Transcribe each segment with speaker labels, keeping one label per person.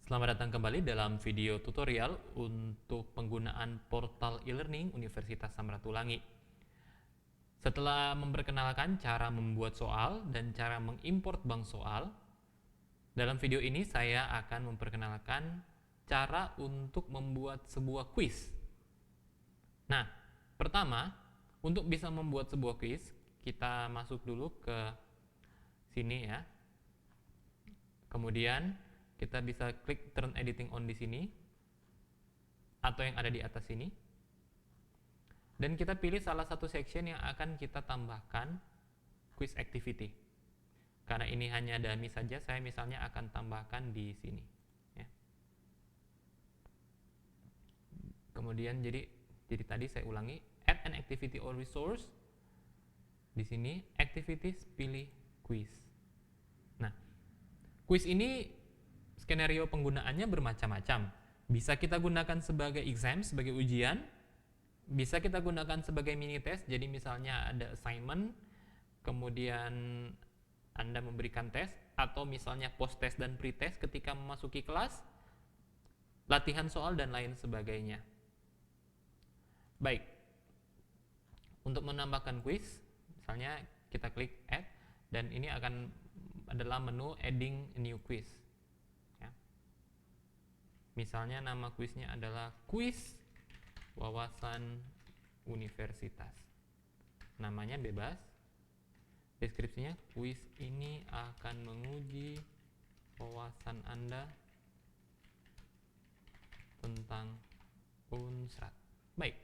Speaker 1: Selamat datang kembali dalam video tutorial untuk penggunaan portal e-learning Universitas Samratulangi. Setelah memperkenalkan cara membuat soal dan cara mengimport bank soal, dalam video ini saya akan memperkenalkan cara untuk membuat sebuah quiz. Nah, pertama, untuk bisa membuat sebuah quiz, kita masuk dulu ke sini ya. Kemudian kita bisa klik turn editing on di sini atau yang ada di atas sini. Dan kita pilih salah satu section yang akan kita tambahkan quiz activity. Karena ini hanya dummy saja, saya misalnya akan tambahkan di sini. Ya. Kemudian jadi tadi saya ulangi, add an activity or resource. Di sini activities pilih quiz. Nah, quiz ini skenario penggunaannya bermacam-macam. Bisa kita gunakan sebagai exam, sebagai ujian. Bisa kita gunakan sebagai mini test. Jadi misalnya ada assignment, kemudian Anda memberikan tes, atau misalnya post test dan pre test ketika memasuki kelas, latihan soal dan lain sebagainya. Baik. Untuk menambahkan quiz, misalnya kita klik add, dan ini adalah menu adding a new quiz. Misalnya nama kuisnya adalah kuis wawasan universitas. Namanya bebas. Deskripsinya, kuis ini akan menguji wawasan Anda tentang Unsrat. Baik,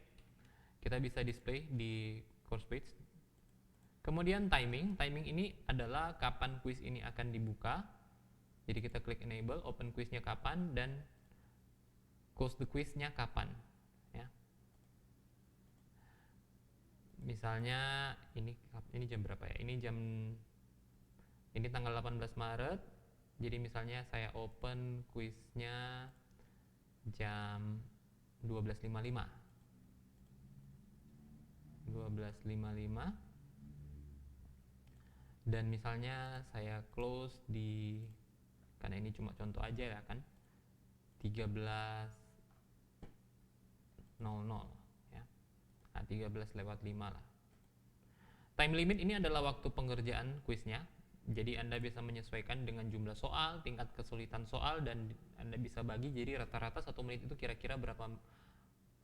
Speaker 1: kita bisa display di course page. Kemudian timing ini adalah kapan kuis ini akan dibuka. Jadi kita klik enable, open kuisnya kapan, dan close the quiz-nya kapan ya. Misalnya ini jam berapa ya? Ini tanggal 18 Maret. Jadi misalnya saya open quiz-nya jam 12.55. Dan misalnya saya close karena ini cuma contoh aja ya kan, 13.00 ya. Nah, 13:05 lah. Time limit ini adalah waktu pengerjaan kuisnya. Jadi Anda bisa menyesuaikan dengan jumlah soal, tingkat kesulitan soal, dan Anda bisa bagi jadi rata-rata 1 menit itu kira-kira berapa,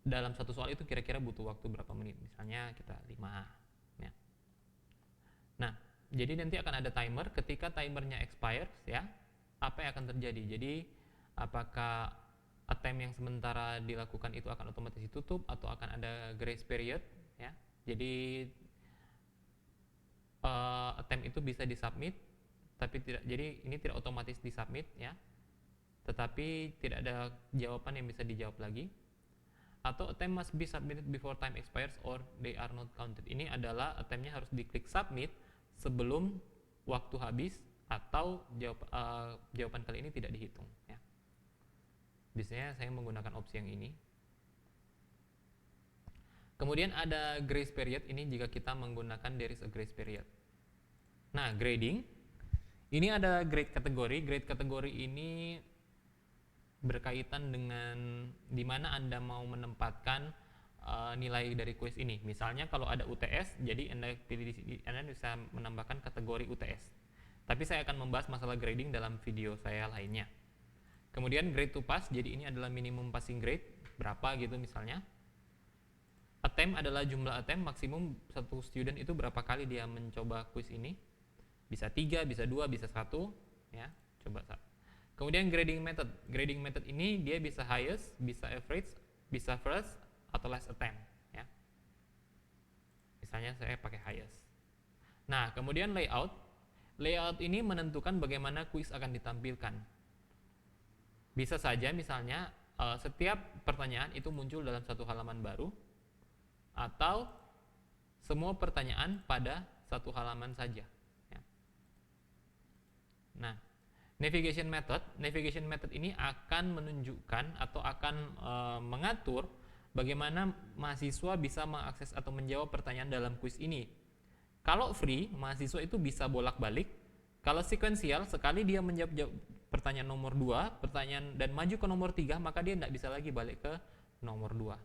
Speaker 1: dalam satu soal itu kira-kira butuh waktu berapa menit. Misalnya kita 5 ya. Nah, jadi nanti akan ada timer. Ketika timernya expires ya, apa yang akan terjadi? Jadi apakah attempt yang sementara dilakukan itu akan otomatis ditutup atau akan ada grace period ya. Jadi attempt itu bisa disubmit, tapi ini tidak otomatis disubmit ya. Tetapi tidak ada jawaban yang bisa dijawab lagi. Atau attempt must be submitted before time expires or they are not counted. Ini adalah attemptnya harus diklik submit sebelum waktu habis, atau jawaban kali ini tidak dihitung ya. Biasanya saya menggunakan opsi yang ini. Kemudian ada grace period, ini jika kita menggunakan there is a grace period. Nah, grading. Ini ada grade kategori. Grade kategori ini berkaitan dengan di mana Anda mau menempatkan nilai dari kuis ini. Misalnya kalau ada UTS, jadi Anda pilih di sini, Anda bisa menambahkan kategori UTS. Tapi saya akan membahas masalah grading dalam video saya lainnya. Kemudian grade to pass, jadi ini adalah minimum passing grade, berapa gitu misalnya. Attempt adalah jumlah attempt, maksimum satu student itu berapa kali dia mencoba quiz ini. Bisa 3, bisa 2, bisa 1 ya, coba. Kemudian grading method. Grading method ini dia bisa highest, bisa average, bisa first, atau last attempt ya. Misalnya saya pakai highest. Nah, kemudian layout. Layout ini menentukan bagaimana quiz akan ditampilkan. Bisa saja misalnya setiap pertanyaan itu muncul dalam satu halaman baru, atau semua pertanyaan pada satu halaman saja ya. Nah, navigation method ini akan menunjukkan atau akan mengatur bagaimana mahasiswa bisa mengakses atau menjawab pertanyaan dalam quiz ini. Kalau free, mahasiswa itu bisa bolak-balik. Kalau sequential, sekali dia menjawab pertanyaan nomor 2, pertanyaan dan maju ke nomor 3, maka dia tidak bisa lagi balik ke nomor 2.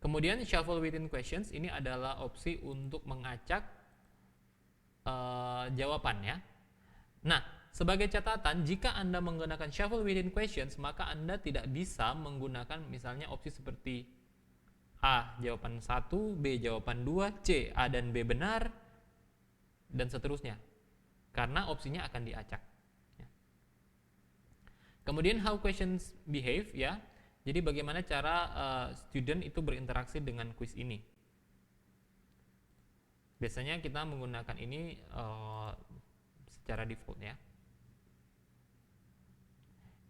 Speaker 1: Kemudian shuffle within questions ini adalah opsi untuk mengacak jawaban ya. Nah, sebagai catatan, jika Anda menggunakan shuffle within questions, maka Anda tidak bisa menggunakan misalnya opsi seperti A jawaban 1, B jawaban 2, C A dan B benar, dan seterusnya. Karena opsinya akan diacak. Kemudian how questions behave ya. Jadi bagaimana cara student itu berinteraksi dengan quiz ini. Biasanya kita menggunakan ini secara default ya.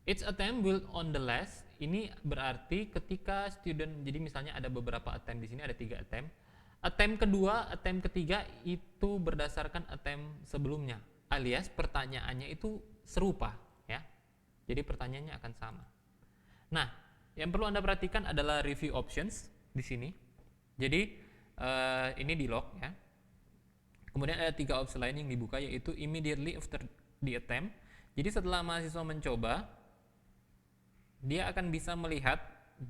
Speaker 1: Each attempt built on the last, ini berarti ketika student, jadi misalnya ada beberapa attempt di sini, ada 3 attempt. Attempt kedua, attempt ketiga itu berdasarkan attempt sebelumnya, alias pertanyaannya itu serupa ya. Jadi pertanyaannya akan sama. Nah, yang perlu Anda perhatikan adalah review options di sini. Jadi ini di lock ya. Kemudian ada 3 opsi lain yang dibuka, yaitu immediately after the attempt. Jadi setelah mahasiswa mencoba, dia akan bisa melihat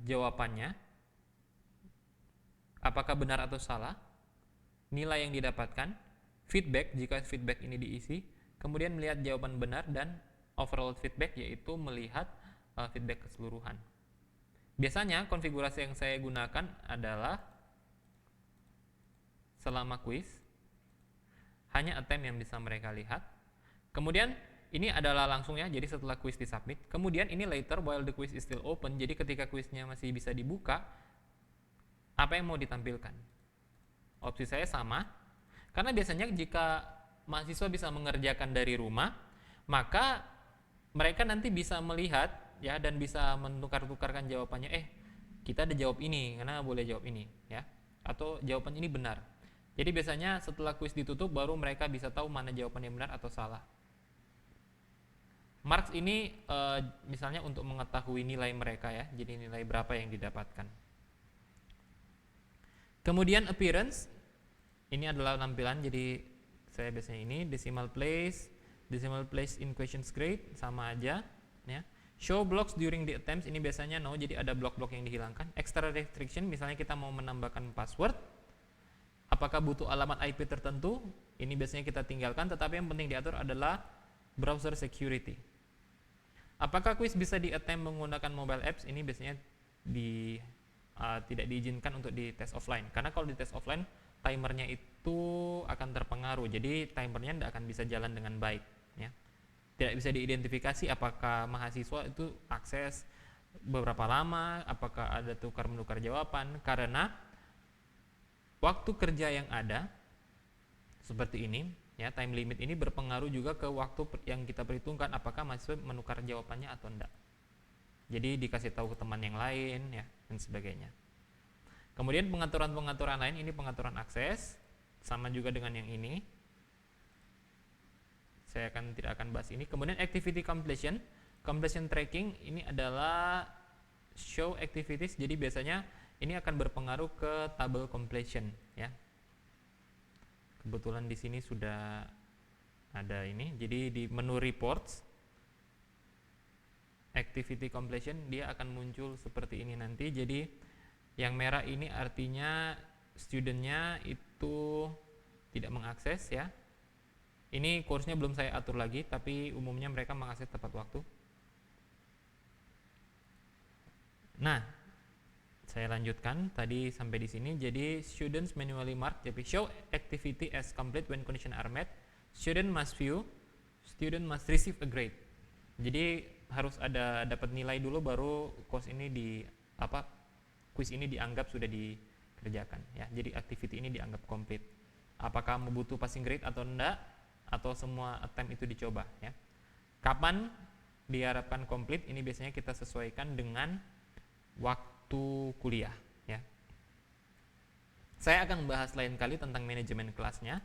Speaker 1: jawabannya, apakah benar atau salah, nilai yang didapatkan, feedback jika feedback ini diisi, kemudian melihat jawaban benar, dan overall feedback yaitu melihat feedback keseluruhan. Biasanya konfigurasi yang saya gunakan adalah selama quiz hanya attempt yang bisa mereka lihat. Kemudian ini adalah langsung ya, jadi setelah quiz disubmit. Kemudian ini later while the quiz is still open, jadi ketika quiznya masih bisa dibuka, apa yang mau ditampilkan? Opsi saya sama, karena biasanya jika mahasiswa bisa mengerjakan dari rumah, maka mereka nanti bisa melihat ya dan bisa menukar-tukarkan jawabannya. Kita ada jawab ini, karena boleh jawab ini ya, atau jawaban ini benar. Jadi biasanya setelah quiz ditutup baru mereka bisa tahu mana jawaban yang benar atau salah. Marks ini misalnya untuk mengetahui nilai mereka ya, jadi nilai berapa yang didapatkan. Kemudian appearance, ini adalah tampilan, jadi saya biasanya ini decimal place in questions grade sama aja ya. Show blocks during the attempts, ini biasanya no, jadi ada blok-blok yang dihilangkan. Extra restriction, misalnya kita mau menambahkan password, apakah butuh alamat IP tertentu, ini biasanya kita tinggalkan, tetapi yang penting diatur adalah browser security. Apakah quiz bisa di-attempt menggunakan mobile apps? Ini biasanya tidak diizinkan untuk di tes offline. Karena kalau di tes offline, timernya itu akan terpengaruh. Jadi timernya tidak akan bisa jalan dengan baik. Ya. Tidak bisa diidentifikasi apakah mahasiswa itu akses beberapa lama, apakah ada tukar-menukar jawaban. Karena waktu kerja yang ada, seperti ini, ya, time limit ini berpengaruh juga ke waktu yang kita perhitungkan apakah mahasiswa menukar jawabannya atau enggak. Jadi dikasih tahu ke teman yang lain ya dan sebagainya. Kemudian pengaturan-pengaturan lain, ini pengaturan akses, sama juga dengan yang ini. Saya tidak akan bahas ini. Kemudian activity completion tracking, ini adalah show activities. Jadi biasanya ini akan berpengaruh ke tabel completion ya. Kebetulan di sini sudah ada ini. Jadi di menu reports activity completion dia akan muncul seperti ini nanti. Jadi yang merah ini artinya studentnya itu tidak mengakses ya. Ini course-nya belum saya atur lagi, tapi umumnya mereka mengakses tepat waktu. Nah, saya lanjutkan tadi sampai di sini. Jadi students manually mark, jadi show activity as complete when condition are met. Student must view, student must receive a grade. Jadi harus ada dapat nilai dulu baru course ini quiz ini dianggap sudah dikerjakan ya. Jadi activity ini dianggap complete. Apakah membutuh passing grade atau enggak, atau semua attempt itu dicoba ya. Kapan diharapkan complete, ini biasanya kita sesuaikan dengan waktu kuliah ya. Saya akan membahas lain kali tentang manajemen kelasnya.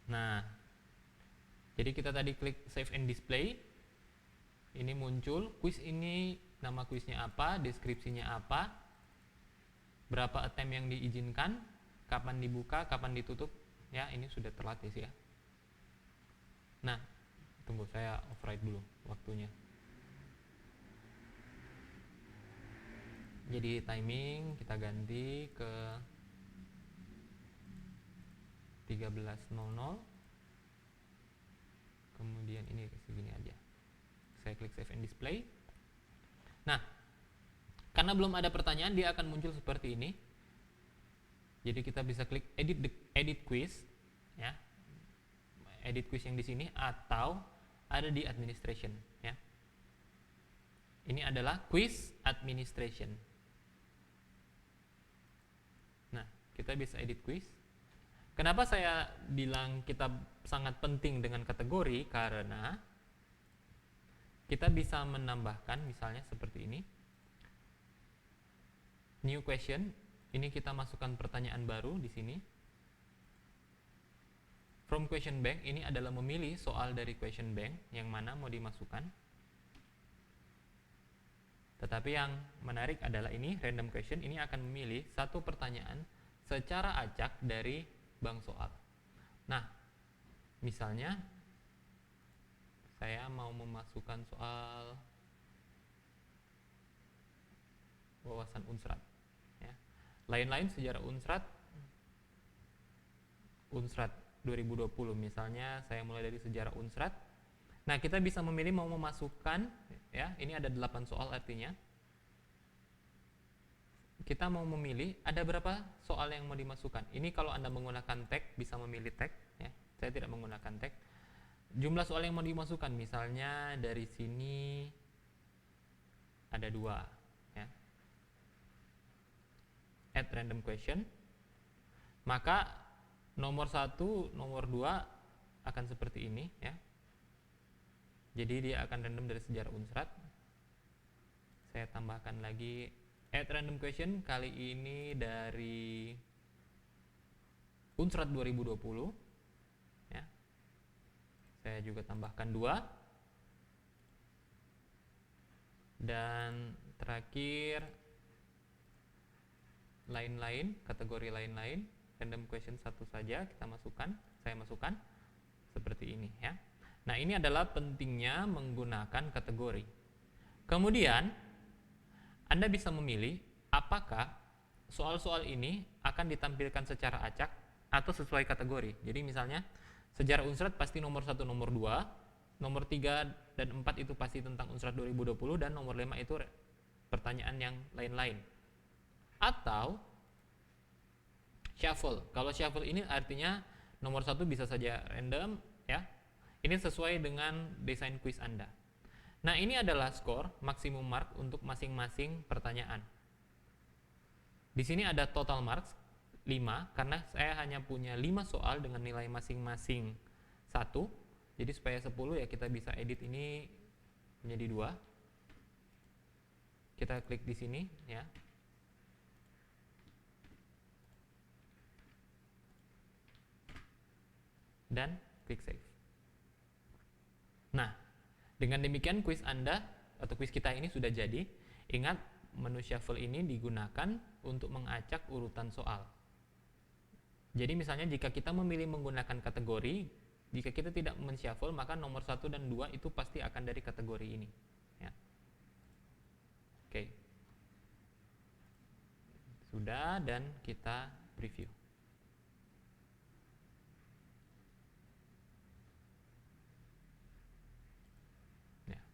Speaker 1: Nah, jadi kita tadi klik save and display, ini muncul quiz ini, nama quiznya apa, deskripsinya apa, berapa attempt yang diizinkan, kapan dibuka, kapan ditutup ya. Ini sudah terlatih ya. Nah, Tunggu, saya override dulu waktunya. Jadi timing kita ganti ke 13.00. Kemudian ini segini aja. Saya klik save and display. Nah, karena belum ada pertanyaan, dia akan muncul seperti ini. Jadi kita bisa klik edit quiz, ya, edit quiz yang di sini, atau ada di administration, ya. Ini adalah quiz administration. Nah, kita bisa edit quiz. Kenapa saya bilang kita sangat penting dengan kategori? Karena kita bisa menambahkan, misalnya seperti ini, new question. Ini kita masukkan pertanyaan baru di sini. From question bank, ini adalah memilih soal dari question bank yang mana mau dimasukkan. Tetapi yang menarik adalah ini random question, ini akan memilih satu pertanyaan secara acak dari bank soal. Nah, misalnya saya mau memasukkan soal wawasan Unsrat, ya. Lain-lain sejarah Unsrat 2020, misalnya saya mulai dari sejarah Unsrat. Nah, kita bisa memilih mau memasukkan, ya, ini ada 8 soal artinya. Kita mau memilih ada berapa soal yang mau dimasukkan. Ini kalau Anda menggunakan tag, bisa memilih tag, ya. Saya tidak menggunakan tag. Jumlah soal yang mau dimasukkan, misalnya dari sini ada 2, ya. Add random question. Maka nomor 1, nomor 2 akan seperti ini, ya. Jadi dia akan random dari sejarah Unsrat. Saya tambahkan lagi add random question, kali ini dari Unsrat 2020, ya. Saya juga tambahkan 2. Dan terakhir lain-lain, kategori lain-lain, random question 1 saja kita masukkan, saya masukkan seperti ini, ya. Nah, ini adalah pentingnya menggunakan kategori. Kemudian Anda bisa memilih apakah soal-soal ini akan ditampilkan secara acak atau sesuai kategori. Jadi misalnya sejarah Unsrat pasti nomor 1, nomor 2, nomor 3 dan 4 itu pasti tentang Unsrat 2020, dan nomor 5 itu pertanyaan yang lain-lain. Atau shuffle. Kalau shuffle ini artinya nomor 1 bisa saja random, ya. Ini sesuai dengan desain quiz Anda. Nah, ini adalah skor maksimum mark untuk masing-masing pertanyaan. Di sini ada total marks 5, karena saya hanya punya 5 soal dengan nilai masing-masing 1. Jadi supaya 10, ya kita bisa edit ini menjadi 2. Kita klik di sini, ya. Dan klik save. Nah, dengan demikian quiz Anda atau quiz kita ini sudah jadi. Ingat, menu shuffle ini digunakan untuk mengacak urutan soal. Jadi misalnya jika kita memilih menggunakan kategori, jika kita tidak men-shuffle, maka nomor 1 dan 2 itu pasti akan dari kategori ini, ya. Oke. Sudah, dan kita preview.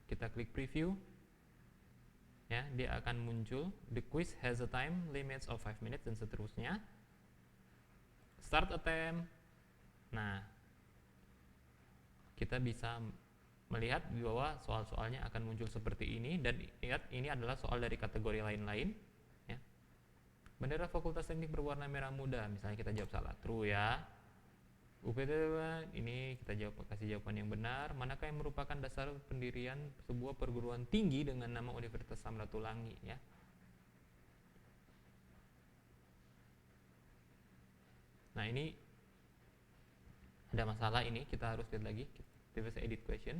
Speaker 1: Kita klik preview, ya, dia akan muncul the quiz has a time limits of 5 minutes dan seterusnya. Start attempt. Nah, kita bisa melihat bahwa soal-soalnya akan muncul seperti ini, dan ingat ini adalah soal dari kategori lain-lain, ya. Bendera Fakultas Teknik berwarna merah muda, misalnya kita jawab salah, true, ya. UPT ini kita kasih jawaban yang benar. Manakah yang merupakan dasar pendirian sebuah perguruan tinggi dengan nama Universitas Samratulangi, ya. Nah, ini ada masalah, ini kita harus lihat lagi. Kita bisa edit question.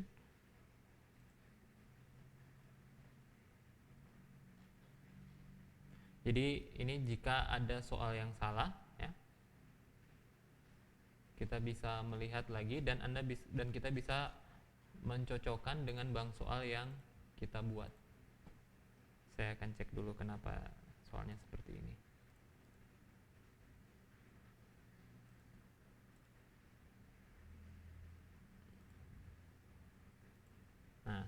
Speaker 1: Jadi ini jika ada soal yang salah, ya, kita bisa melihat lagi, dan kita bisa mencocokkan dengan bank soal yang kita buat. Saya akan cek dulu kenapa soalnya seperti ini. Nah,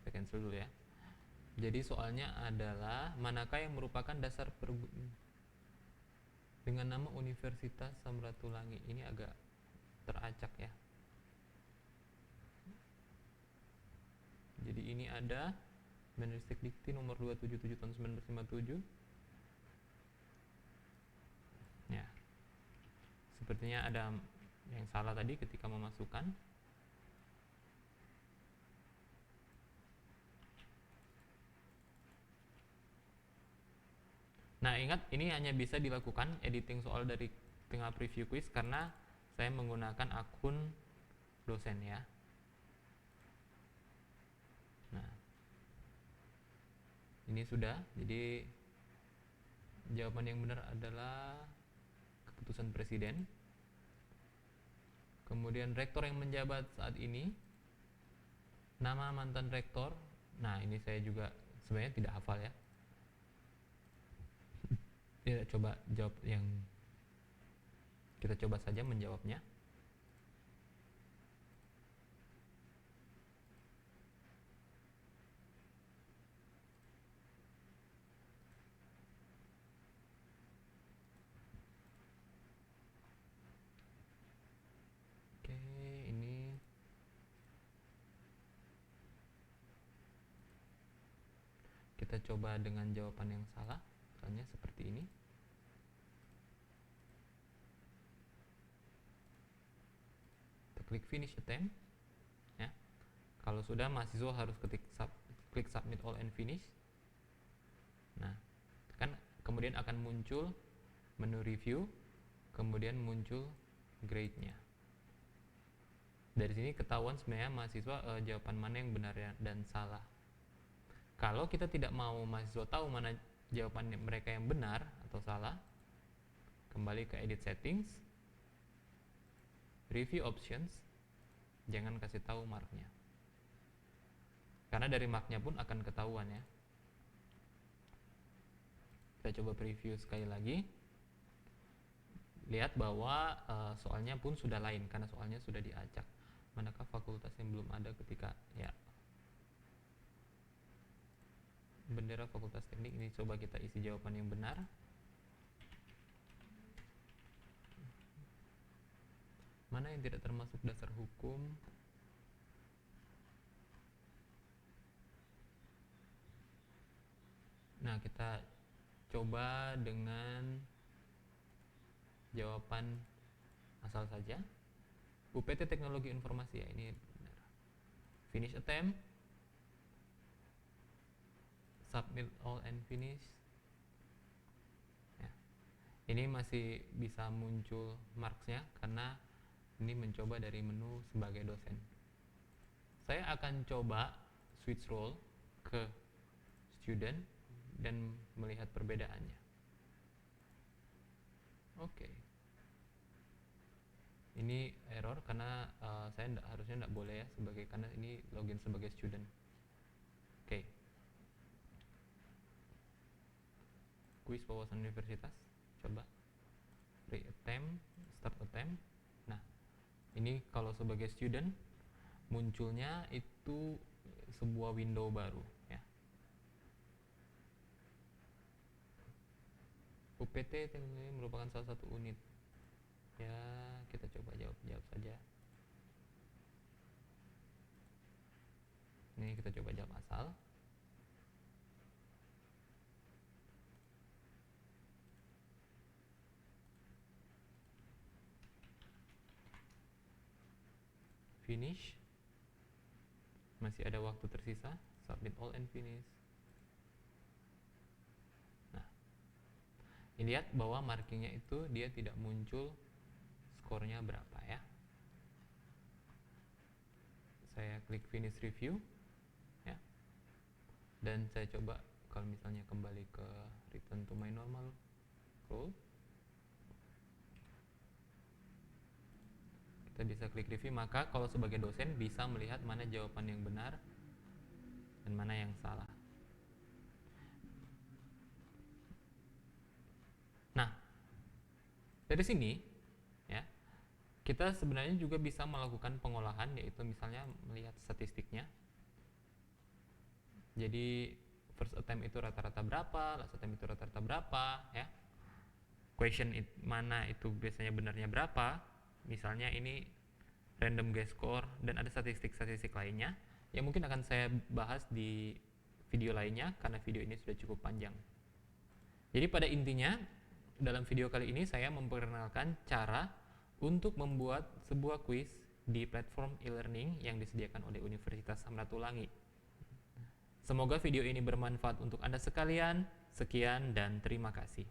Speaker 1: saya cancel dulu ya. Jadi soalnya adalah manakah yang merupakan dasar dengan nama Universitas Samratulangi. Ini agak teracak ya. Jadi ini ada Menristek Dikti nomor 277 tahun 1957. Ya. Sepertinya ada yang salah tadi ketika memasukkan. Nah, ingat ini hanya bisa dilakukan editing soal dari tengah preview quiz karena saya menggunakan akun dosen ya. Nah, ini sudah. Jadi jawaban yang benar adalah keputusan presiden. Kemudian rektor yang menjabat saat ini, nama mantan rektor. Nah, ini saya juga sebenarnya tidak hafal ya. Kita coba jawab yang kita coba saja menjawabnya. Oke, ini kita coba dengan jawaban yang salah. Misalnya seperti ini. Kita klik finish attempt ya. Kalau sudah, mahasiswa harus klik submit all and finish. Nah, kan kemudian akan muncul menu review, kemudian muncul grade-nya. Dari sini ketahuan sebenarnya mahasiswa jawaban mana yang benar dan salah. Kalau kita tidak mau mahasiswa tahu mana jawaban mereka yang benar atau salah, kembali ke edit settings, review options, jangan kasih tahu marknya, karena dari marknya pun akan ketahuan ya. Kita coba preview sekali lagi. Lihat bahwa soalnya pun sudah lain karena soalnya sudah diacak. Manakah fakultas yang belum ada ketika ya, bendera fakultas teknik. Ini coba kita isi jawaban yang benar. Mana yang tidak termasuk dasar hukum? Nah, kita coba dengan jawaban asal saja. UPT Teknologi Informasi ya, ini benar. Finish attempt, submit all and finish ya. Ini masih bisa muncul marksnya karena ini mencoba dari menu sebagai dosen. Saya akan coba switch role ke student dan melihat perbedaannya. Oke. Ini error karena saya harusnya tidak boleh ya sebagai, karena ini login sebagai student. Oke. Quiz wawasan universitas. Coba re-attempt, start attempt. Nah, ini kalau sebagai student munculnya itu sebuah window baru ya. UPT merupakan salah satu unit ya. Kita coba jawab saja. Ini kita coba jawab asal. Finish. Masih ada waktu tersisa. Submit all and finish. Nah, ini lihat bahwa markingnya itu dia tidak muncul skornya berapa ya. Saya klik finish review ya. Dan saya coba kalau misalnya kembali ke return to my normal role. kita bisa klik review, maka kalau sebagai dosen bisa melihat mana jawaban yang benar dan mana yang salah. Nah, dari sini ya, kita sebenarnya juga bisa melakukan pengolahan, yaitu misalnya melihat statistiknya. Jadi first attempt itu rata-rata berapa, last attempt itu rata-rata berapa, ya. Question mana itu biasanya benarnya berapa. Misalnya ini random guess score, dan ada statistik-statistik lainnya yang mungkin akan saya bahas di video lainnya karena video ini sudah cukup panjang. Jadi pada intinya dalam video kali ini saya memperkenalkan cara untuk membuat sebuah kuis di platform e-learning yang disediakan oleh Universitas Samratulangi. Semoga video ini bermanfaat untuk Anda sekalian. Sekian dan terima kasih.